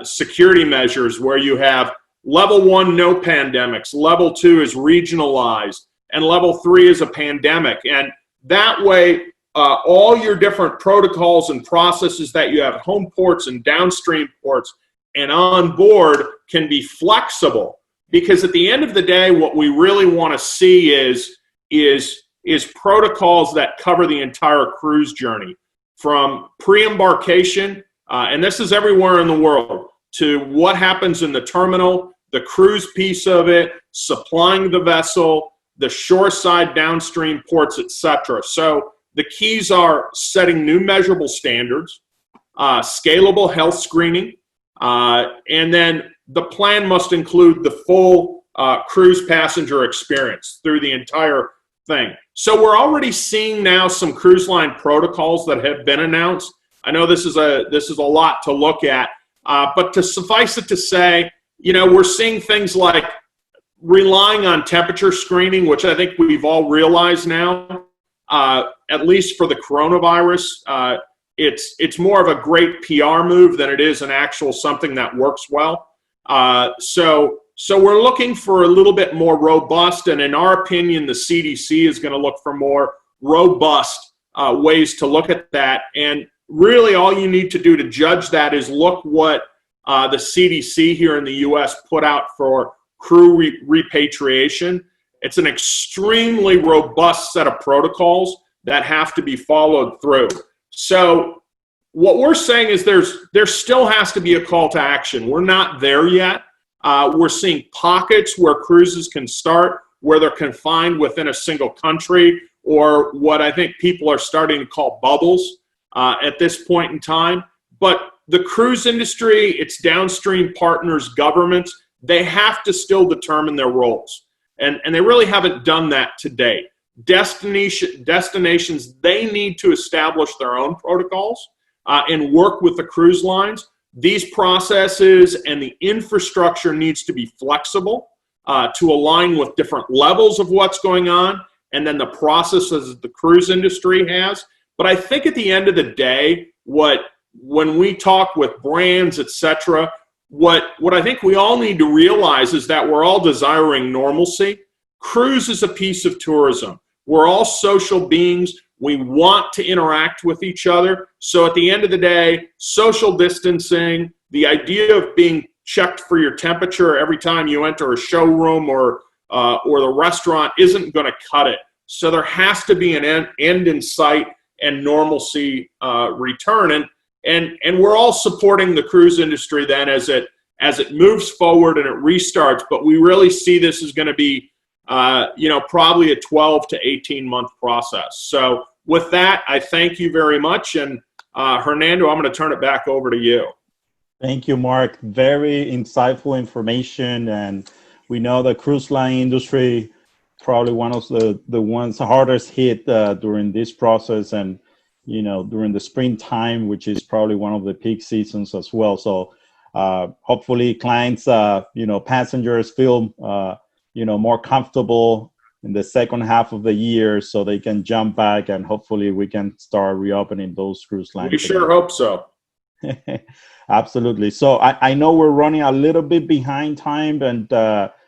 security measures, where you have level 1, no pandemics, level 2 is regionalized, and level 3 is a pandemic. And that way, all your different protocols and processes that you have at home ports and downstream ports and on board can be flexible. Because at the end of the day, what we really want to see is protocols that cover the entire cruise journey, from pre-embarkation, and this is everywhere in the world, to what happens in the terminal, the cruise piece of it, supplying the vessel, the shoreside downstream ports, etc. So the keys are setting new measurable standards, scalable health screening, and then the plan must include the full cruise passenger experience through the entire thing. So we're already seeing now some cruise line protocols that have been announced. I know this is a lot to look at, but to suffice it to say, we're seeing things like relying on temperature screening, which I think we've all realized now, at least for the coronavirus. It's more of a great PR move than it is an actual something that works well. So we're looking for a little bit more robust, and in our opinion, the CDC is going to look for more robust ways to look at that. And really all you need to do to judge that is look what the CDC here in the U.S. put out for crew repatriation. It's an extremely robust set of protocols that have to be followed through. So what we're saying is there still has to be a call to action. We're not there yet. We're seeing pockets where cruises can start, where they're confined within a single country, or what I think people are starting to call bubbles at this point in time. But the cruise industry, its downstream partners, governments, they have to still determine their roles. And they really haven't done that to date. Destinations, they need to establish their own protocols. and work with the cruise lines. These processes and the infrastructure needs to be flexible to align with different levels of what's going on, and then the processes the cruise industry has. But I think at the end of the day, when we talk with brands, etc., what I think we all need to realize is that we're all desiring normalcy. Cruise is a piece of tourism. We're all social beings. We want to interact with each other. So at the end of the day, social distancing, the idea of being checked for your temperature every time you enter a showroom or the restaurant isn't going to cut it. So there has to be an end in sight and normalcy return. And we're all supporting the cruise industry then as it moves forward and it restarts. But we really see this as going to be probably a 12 to 18 month process. So with that, I thank you very much. And Hernando, I'm going to turn it back over to you. Thank you, Mark. Very insightful information. And we know the cruise line industry, probably one of the ones hardest hit during this process, and during the springtime, which is probably one of the peak seasons as well. So hopefully clients, passengers feel more comfortable in the second half of the year, so they can jump back, and hopefully we can start reopening those cruise lines. We sure hope so. Absolutely. So I know we're running a little bit behind time, and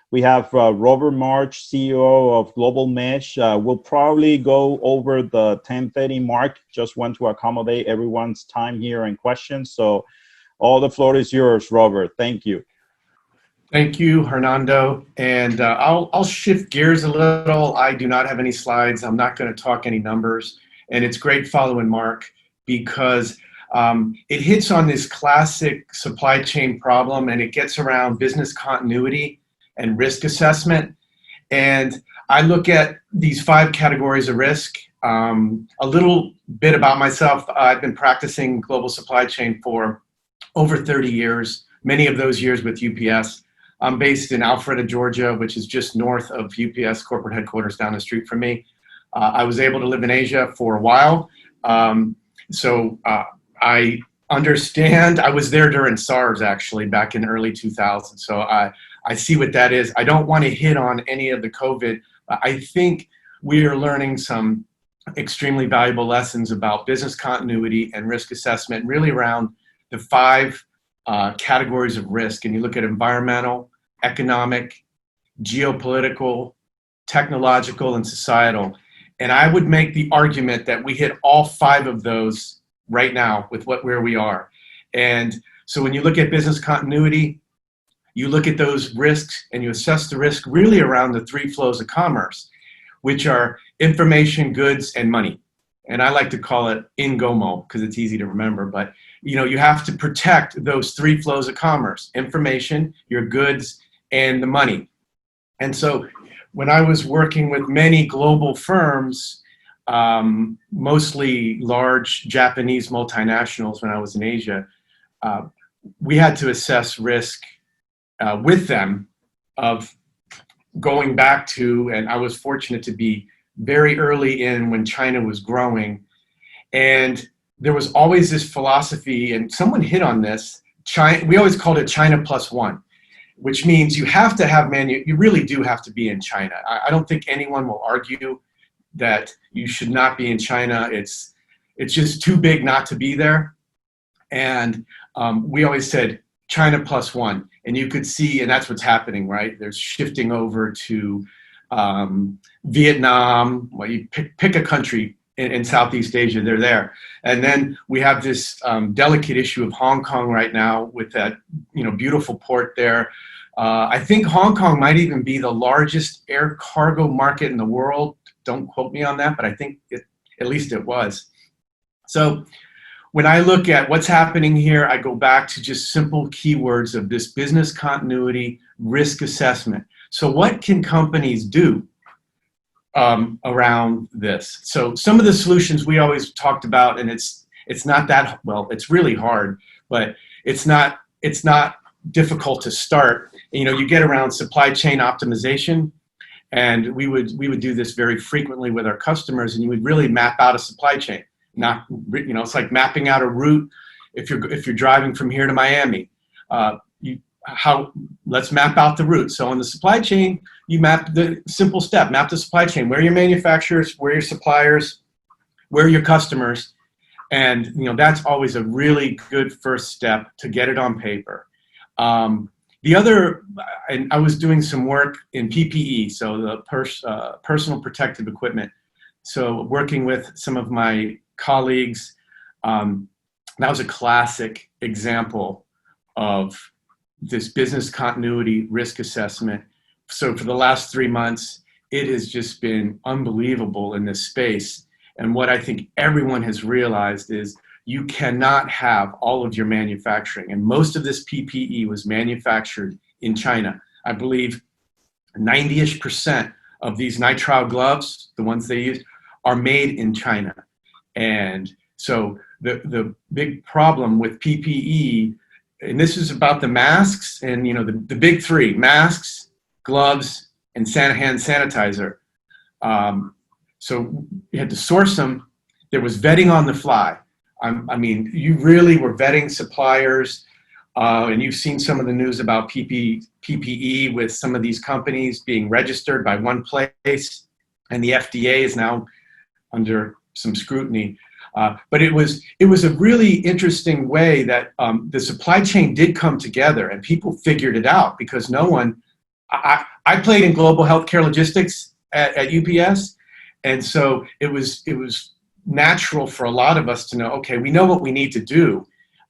we have Robert March, CEO of Global Mesh. We'll probably go over the 10:30 mark. Just want to accommodate everyone's time here and questions. So all the floor is yours, Robert. Thank you. Thank you, Hernando. And I'll shift gears a little. I do not have any slides. I'm not going to talk any numbers. And it's great following Mark, because it hits on this classic supply chain problem, and it gets around business continuity and risk assessment. And I look at these 5 categories of risk. A little bit about myself. I've been practicing global supply chain for over 30 years, many of those years with UPS. I'm based in Alpharetta, Georgia, which is just north of UPS corporate headquarters down the street from me. I was able to live in Asia for a while. So I understand. I was there during SARS, actually, back in early 2000. So I see what that is. I don't want to hit on any of the COVID. I think we are learning some extremely valuable lessons about business continuity and risk assessment, really around the 5 categories of risk. And you look at environmental, economic, geopolitical, technological, and societal. And I would make the argument that we hit all 5 of those right now with where we are. And so when you look at business continuity, you look at those risks and you assess the risk really around the 3 flows of commerce, which are information, goods, and money. And I like to call it INGOMO because it's easy to remember. But you have to protect those 3 flows of commerce: information, your goods, and the money. And so when I was working with many global firms, mostly large Japanese multinationals when I was in Asia, we had to assess risk with them of going back to, and I was fortunate to be very early in when China was growing. And there was always this philosophy, and someone hit on this, we always called it China +1, which means you have to have you really do have to be in China. I don't think anyone will argue that you should not be in China. It's just too big not to be there. And we always said China +1, and you could see, and that's what's happening, right? There's shifting over to Vietnam. Well, you pick a country in Southeast Asia, they're there. And then we have this delicate issue of Hong Kong right now with that beautiful port there. I think Hong Kong might even be the largest air cargo market in the world. Don't quote me on that, but I think at least it was. So when I look at what's happening here, I go back to just simple keywords of this business continuity risk assessment. So what can companies do around this? So some of the solutions we always talked about, and it's not that, well, it's really hard, but it's not difficult to start. You get around supply chain optimization, and we would do this very frequently with our customers, and you would really map out a supply chain. Not, you know, it's like mapping out a route. If you're driving from here to Miami, let's map out the route. So on the supply chain, you map the simple step, map the supply chain, where your manufacturers, where your suppliers, where your customers. And, you know, that's always a really good first step to get it on paper. The other, and I was doing some work in PPE, so the personal protective equipment. So working with some of my colleagues, that was a classic example of this business continuity risk assessment. So for the last 3 months, it has just been unbelievable in this space. And what I think everyone has realized is you cannot have all of your manufacturing. And most of this PPE was manufactured in China. I believe 90-ish% of these nitrile gloves, the ones they use, are made in China. And so the big problem with PPE, and this is about the masks and, you know, the big three: masks, gloves, and hand sanitizer. So you had to source them. There was vetting on the fly. I mean, you really were vetting suppliers, and you've seen some of the news about PPE with some of these companies being registered by one place, and the FDA is now under some scrutiny. But it was a really interesting way that the supply chain did come together, and people figured it out, because no one. I played in global healthcare logistics at UPS, and so it was natural for a lot of us to know, okay, we know what we need to do.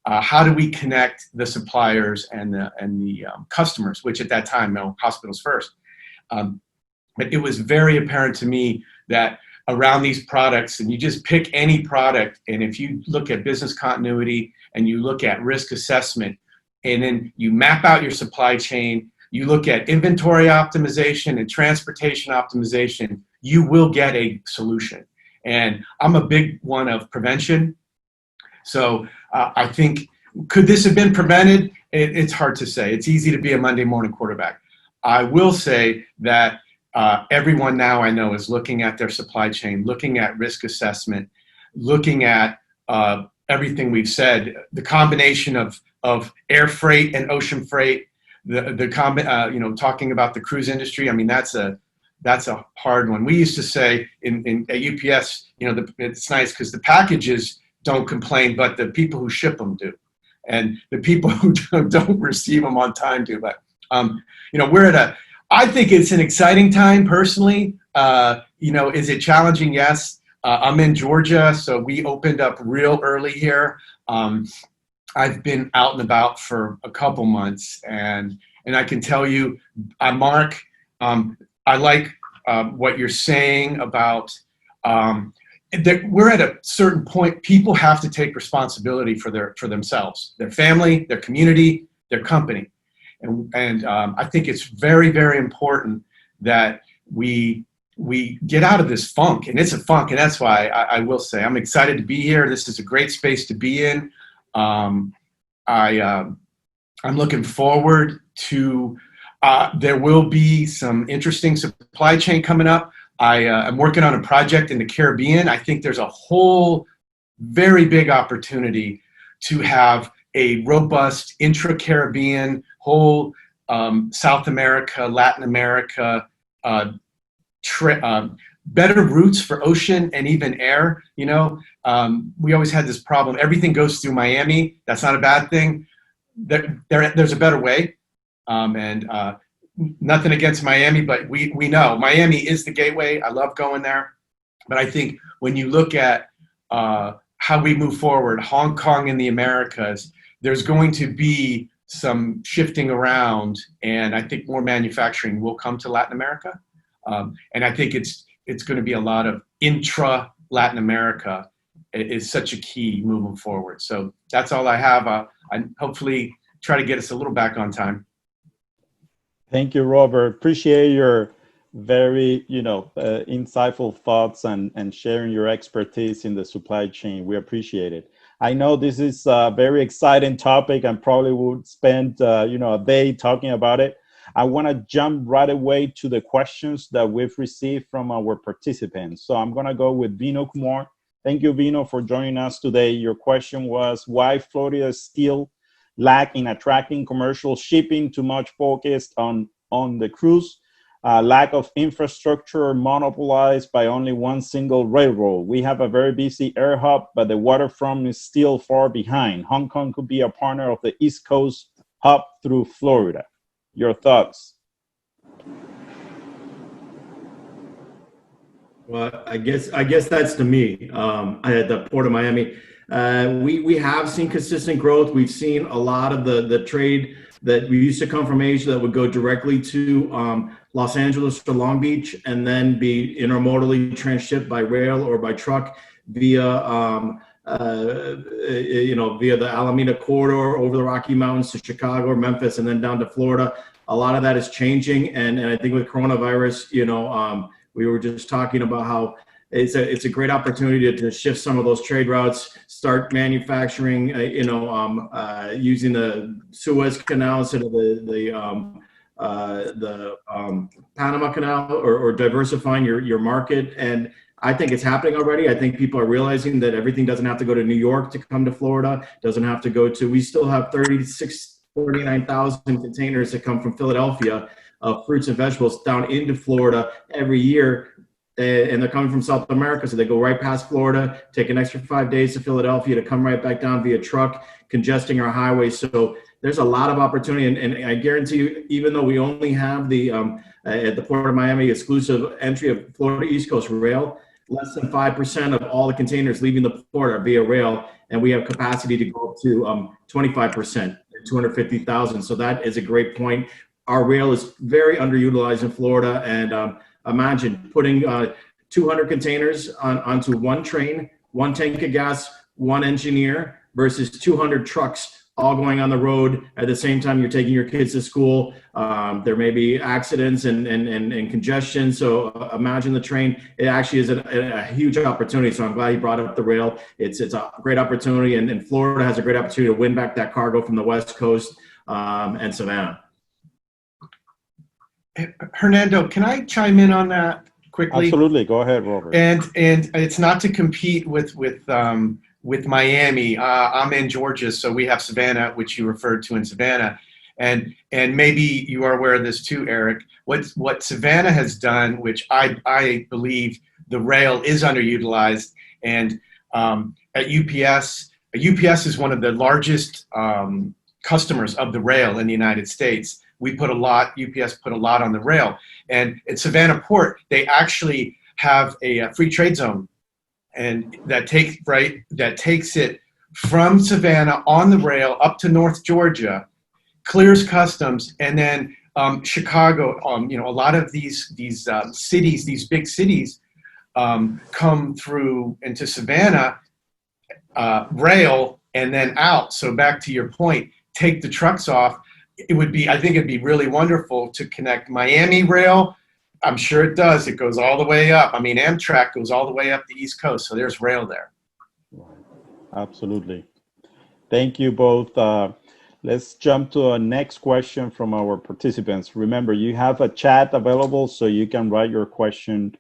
How do we connect the suppliers and the customers, which at that time, no, hospitals first. But it was very apparent to me that around these products, and you just pick any product, and if you look at business continuity and you look at risk assessment, and then you map out your supply chain, you look at inventory optimization and transportation optimization, you will get a solution. And I'm a big one of prevention. So I think, could this have been prevented? It's hard to say. It's easy to be a Monday morning quarterback. I will say that everyone now I know is looking at their supply chain, looking at risk assessment, looking at everything we've said, the combination of air freight and ocean freight, you know, talking about the cruise industry. I mean, that's a hard one. We used to say at UPS, you know, it's nice because the packages don't complain, but the people who ship them do. And the people who don't receive them on time do. But, you know, I think it's an exciting time personally. You know, is it challenging? Yes. I'm in Georgia, so we opened up real early here. I've been out and about for a couple months, and I can tell you, Mark, I like what you're saying about that we're at a certain point. People have to take responsibility for themselves, their family, their community, their company, and I think it's very, very important that we get out of this funk, and it's a funk, and that's why I will say I'm excited to be here. This is a great space to be in. I'm looking forward to. There will be some interesting supply chain coming up. I'm working on a project in the Caribbean. I think there's a whole very big opportunity to have a robust intra-Caribbean, whole South America, Latin America, better routes for ocean and even air. You know, we always had this problem. Everything goes through Miami. That's not a bad thing. There's a better way. And nothing against Miami, but we know Miami is the gateway. I love going there. But I think when you look at how we move forward, Hong Kong and the Americas, there's going to be some shifting around, and I think more manufacturing will come to Latin America. And I think it's going to be a lot of intra-Latin America is such a key moving forward. So that's all I have. I hopefully try to get us a little back on time. Thank you, Robert. Appreciate your very, insightful thoughts and sharing your expertise in the supply chain. We appreciate it. I know this is a very exciting topic and probably would spend, a day talking about it. I want to jump right away to the questions that we've received from our participants. So I'm going to go with Vino Kumar. Thank you, Vino, for joining us today. Your question was why Florida is still lack in attracting commercial shipping, too much focused on the cruise, lack of infrastructure monopolized by only one single railroad. We have a very busy air hub, but the waterfront is still far behind. Hong Kong could be a partner of the East Coast hub through Florida. Your thoughts? Well, I guess that's to me. At the Port of Miami, we have seen consistent growth. We've seen a lot of the trade that we used to come from Asia that would go directly to Los Angeles or Long Beach, and then be intermodally transshipped by rail or by truck via via the Alameda corridor over the Rocky Mountains to Chicago or Memphis, and then down to Florida. A lot of that is changing, and I think with coronavirus, we were just talking about how it's a great opportunity to shift some of those trade routes, start manufacturing, using the Suez Canal instead of the Panama Canal, or diversifying your market. And I think it's happening already. I think people are realizing that everything doesn't have to go to New York to come to Florida, doesn't have to go to, we still have 49,000 containers that come from Philadelphia of fruits and vegetables down into Florida every year. And they're coming from South America. So they go right past Florida, take an extra 5 days to Philadelphia to come right back down via truck, congesting our highways. So there's a lot of opportunity. And I guarantee you, even though we only have the, at the Port of Miami, exclusive entry of Florida East Coast Rail, less than 5% of all the containers leaving the port are via rail. And we have capacity to go up to 25%, 250,000. So that is a great point. Our rail is very underutilized in Florida, and imagine putting 200 containers onto one train, one tank of gas, one engineer, versus 200 trucks all going on the road at the same time you're taking your kids to school. There may be accidents and congestion. So imagine the train. It actually is a huge opportunity. So I'm glad you brought up the rail. It's a great opportunity, and Florida has a great opportunity to win back that cargo from the West Coast and Savannah. Hernando, can I chime in on that quickly? Absolutely. Go ahead, Robert. And it's not to compete with Miami. I'm in Georgia, so we have Savannah, which you referred to in Savannah, and maybe you are aware of this too, Eric. What Savannah has done, which I believe the rail is underutilized, and at UPS is one of the largest customers of the rail in the United States. UPS put a lot on the rail. And at Savannah Port, they actually have a free trade zone, and that takes it from Savannah on the rail up to North Georgia, clears customs, and then Chicago, a lot of these cities, these big cities, come through into Savannah, rail, and then out. So back to your point, take the trucks off. I think it'd be really wonderful to connect Miami rail. I'm sure it does. It goes all the way up. I mean, Amtrak goes all the way up the East Coast. So there's rail there. Absolutely. Thank you both. Let's jump to our next question from our participants. Remember, you have a chat available so you can write your question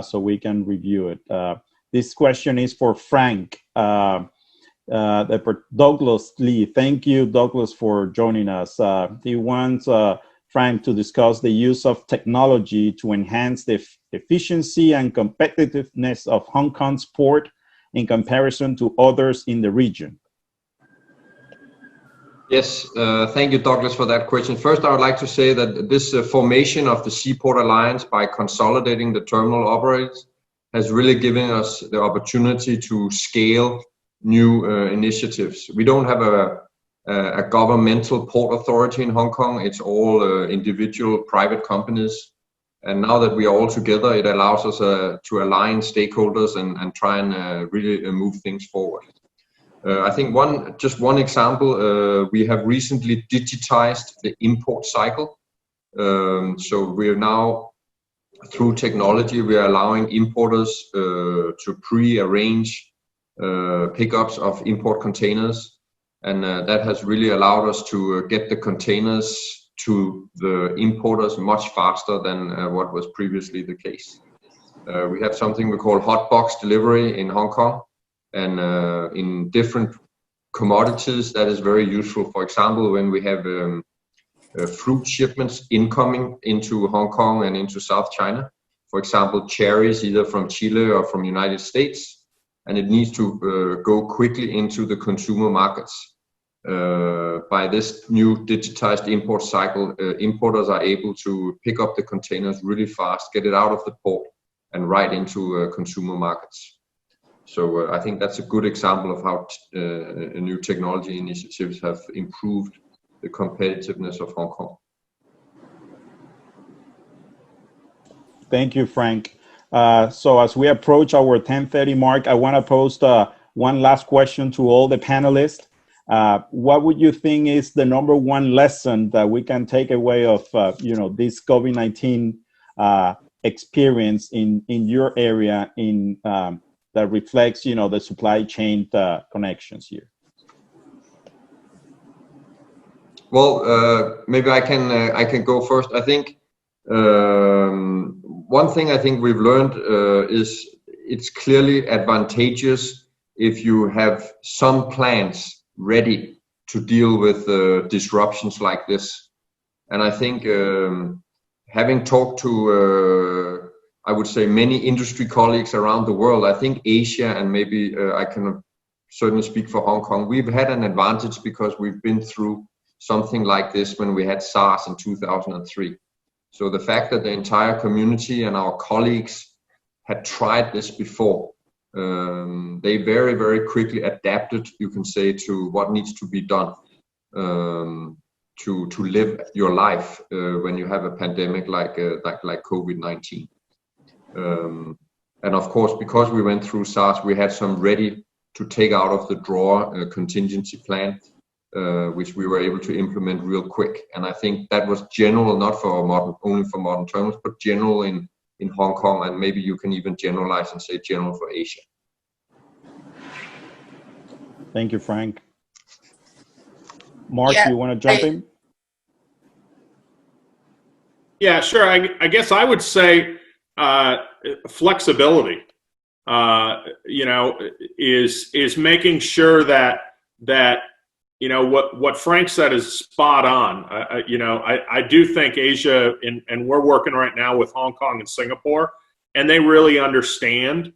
so we can review it. This question is for Frank. Douglas Lee. Thank you, Douglas, for joining us. He wants Frank to discuss the use of technology to enhance the efficiency and competitiveness of Hong Kong's port in comparison to others in the region. Yes, thank you, Douglas, for that question. First, I would like to say that this formation of the Seaport Alliance by consolidating the terminal operators has really given us the opportunity to scale new initiatives. We don't have a governmental port authority in Hong Kong. It's all individual private companies. And now that we are all together, it allows us to align stakeholders and try and really move things forward. I think just one example, we have recently digitized the import cycle. So we're now, through technology, we are allowing importers to pre-arrange pickups of import containers, and that has really allowed us to get the containers to the importers much faster than what was previously the case. We have something we call hot box delivery in Hong Kong, and in different commodities that is very useful. For example, when we have fruit shipments incoming into Hong Kong and into South China, for example, cherries either from Chile or from United States, and it needs to go quickly into the consumer markets. By this new digitized import cycle, importers are able to pick up the containers really fast, get it out of the port and right into consumer markets. So I think that's a good example of how new technology initiatives have improved the competitiveness of Hong Kong. Thank you, Frank. So as we approach our 10:30 mark, I want to pose one last question to all the panelists. What would you think is the number one lesson that we can take away of this COVID-19 experience in your area that reflects the supply chain connections here? Well, maybe I can go first. I think one thing I think we've learned is it's clearly advantageous if you have some plans ready to deal with disruptions like this. And I think having talked to I would say many industry colleagues around the world, I think Asia, and maybe I can certainly speak for Hong Kong, we've had an advantage because we've been through something like this when we had SARS in 2003. So the fact that the entire community and our colleagues had tried this before, they very, very quickly adapted, you can say, to what needs to be done to live your life when you have a pandemic like COVID-19. And of course, because we went through SARS, we had some ready to take out of the drawer contingency plan, which we were able to implement real quick. And I think that was general, not for only for modern terms, but general in Hong Kong, and maybe you can even generalize and say general for Asia. Thank you, Frank. Mark, you want to jump in? Yeah, sure. I guess I would say flexibility, is making sure that what Frank said is spot on. I do think Asia, and we're working right now with Hong Kong and Singapore, and they really understand,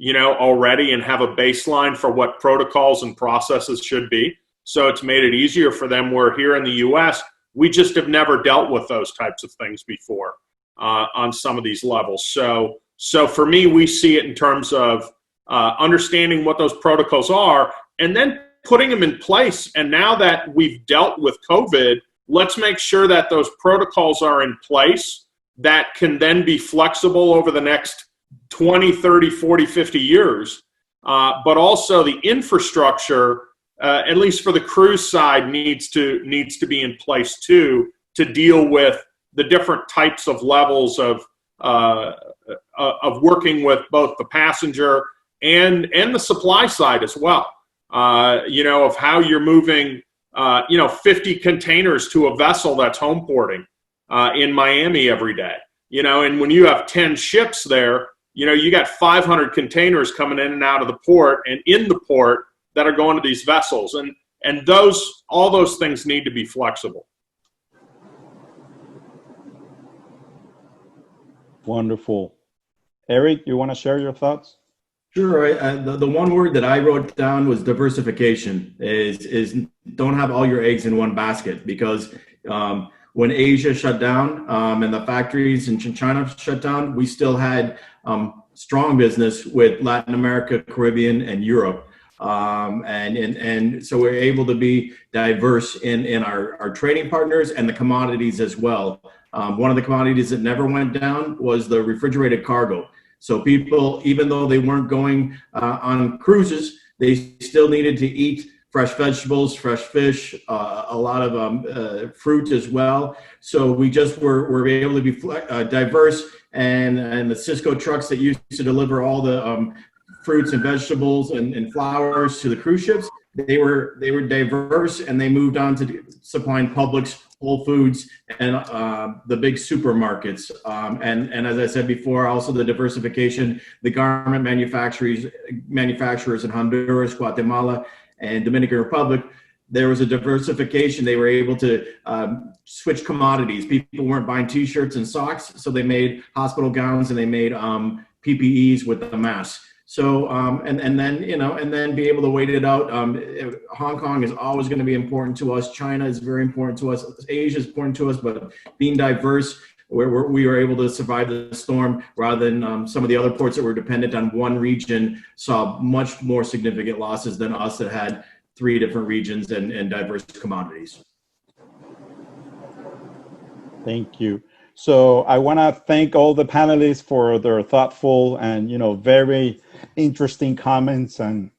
already and have a baseline for what protocols and processes should be. So it's made it easier for them. Where here in the US, we just have never dealt with those types of things before on some of these levels. So for me, we see it in terms of understanding what those protocols are and then putting them in place. And now that we've dealt with COVID, let's make sure that those protocols are in place that can then be flexible over the next 20, 30, 40, 50 years. But also the infrastructure, at least for the cruise side, needs to be in place too, to deal with the different types of levels of working with both the passenger and the supply side as well. Of how you're moving, 50 containers to a vessel that's home porting in Miami every day. And when you have 10 ships there, you got 500 containers coming in and out of the port and in the port that are going to these vessels. And all those things need to be flexible. Wonderful. Eric, you want to share your thoughts? Sure. The one word that I wrote down was diversification. Is don't have all your eggs in one basket, because when Asia shut down and the factories in China shut down, we still had strong business with Latin America, Caribbean, and Europe. And so we're able to be diverse in our trading partners and the commodities as well. One of the commodities that never went down was the refrigerated cargo. So people, even though they weren't going on cruises, they still needed to eat fresh vegetables, fresh fish, a lot of fruit as well. So we just were able to be diverse, and the Cisco trucks that used to deliver all the fruits and vegetables and flowers to the cruise ships, they were diverse, and they moved on to supplying Publix Whole Foods, and the big supermarkets. And as I said before, also the diversification, the garment manufacturers in Honduras, Guatemala, and Dominican Republic. There was a diversification. They were able to switch commodities. People weren't buying T-shirts and socks, so they made hospital gowns and they made PPEs with the masks. So and then be able to wait it out. Hong Kong is always going to be important to us. China is very important to us. Asia is important to us, but being diverse, we were able to survive the storm rather than some of the other ports that were dependent on one region saw much more significant losses than us that had 3 different regions and diverse commodities. Thank you. So I want to thank all the panelists for their thoughtful and, very interesting comments and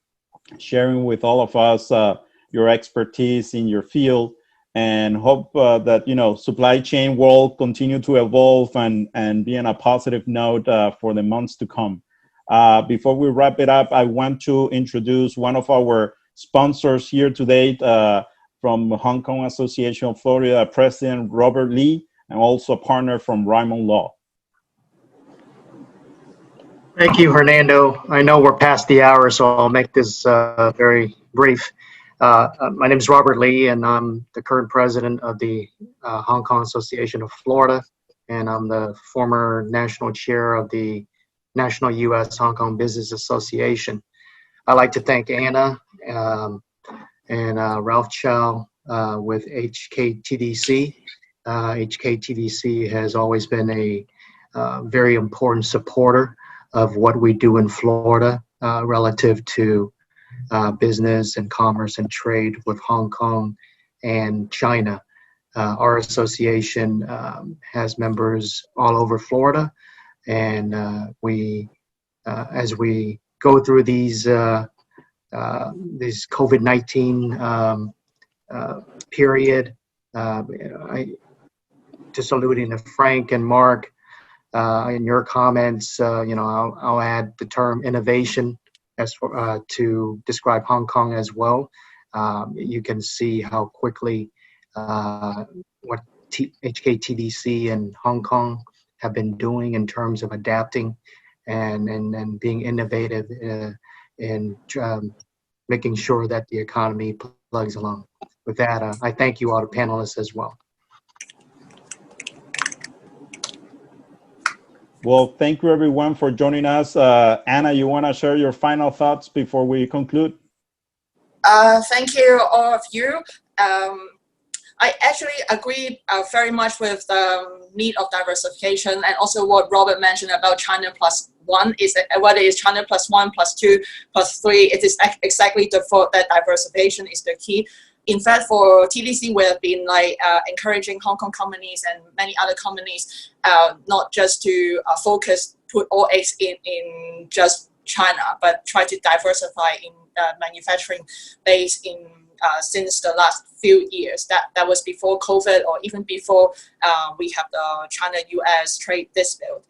sharing with all of us your expertise in your field, and hope that, supply chain will continue to evolve and be on a positive note for the months to come. Before we wrap it up, I want to introduce one of our sponsors here today from Hong Kong Association of Florida, President Robert Lee, and also a partner from Ryman Law. Thank you, Hernando. I know we're past the hour, so I'll make this very brief. My name is Robert Lee, and I'm the current president of the Hong Kong Association of Florida, and I'm the former national chair of the National U.S. Hong Kong Business Association. I'd like to thank Anna and Ralph Chow with HKTDC. HKTDC has always been a very important supporter of what we do in Florida relative to business and commerce and trade with Hong Kong and China. Our association has members all over Florida, and as we go through these COVID-19 period, just alluding to Frank and Mark, in your comments, I'll add the term innovation as for, to describe Hong Kong as well. You can see how quickly what HKTDC and Hong Kong have been doing in terms of adapting and being innovative in making sure that the economy plugs along. With that, I thank you all the panelists as well. Well, thank you everyone for joining us. Anna, you want to share your final thoughts before we conclude? Thank you, all of you. I actually agree very much with the need of diversification, and also what Robert mentioned about China +1 is whether it's China +1, +2, +3. It is exactly the thought that diversification is the key. In fact, for TDC, we have been encouraging Hong Kong companies and many other companies not just to put all eggs in just China, but try to diversify in manufacturing base in since the last few years. That was before COVID, or even before we have the China-US trade dispute.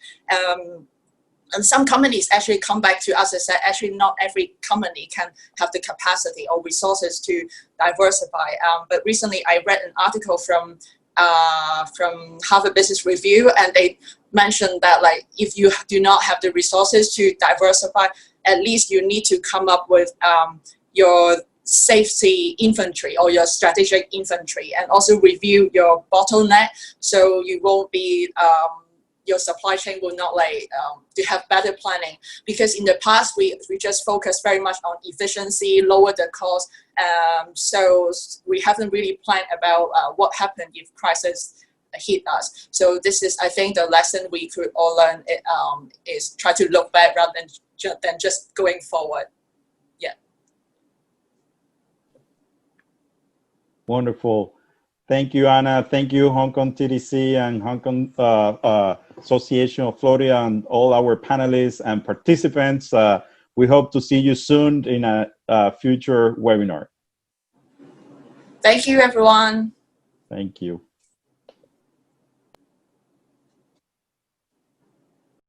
And some companies actually come back to us and say, actually, not every company can have the capacity or resources to diversify. But recently, I read an article from Harvard Business Review, and they mentioned that if you do not have the resources to diversify, at least you need to come up with your safety inventory or your strategic inventory, and also review your bottleneck so you won't be your supply chain will not to have better planning, because in the past we just focused very much on efficiency, lower the cost, so we haven't really planned about what happened if crisis hit us. So this is, I think, the lesson we could all learn is try to look back rather than just going forward. Yeah. Wonderful. Thank you, Anna. Thank you, Hong Kong TDC and Hong Kong Association of Florida, and all our panelists and participants. We hope to see you soon in a future webinar. Thank you, everyone. Thank you.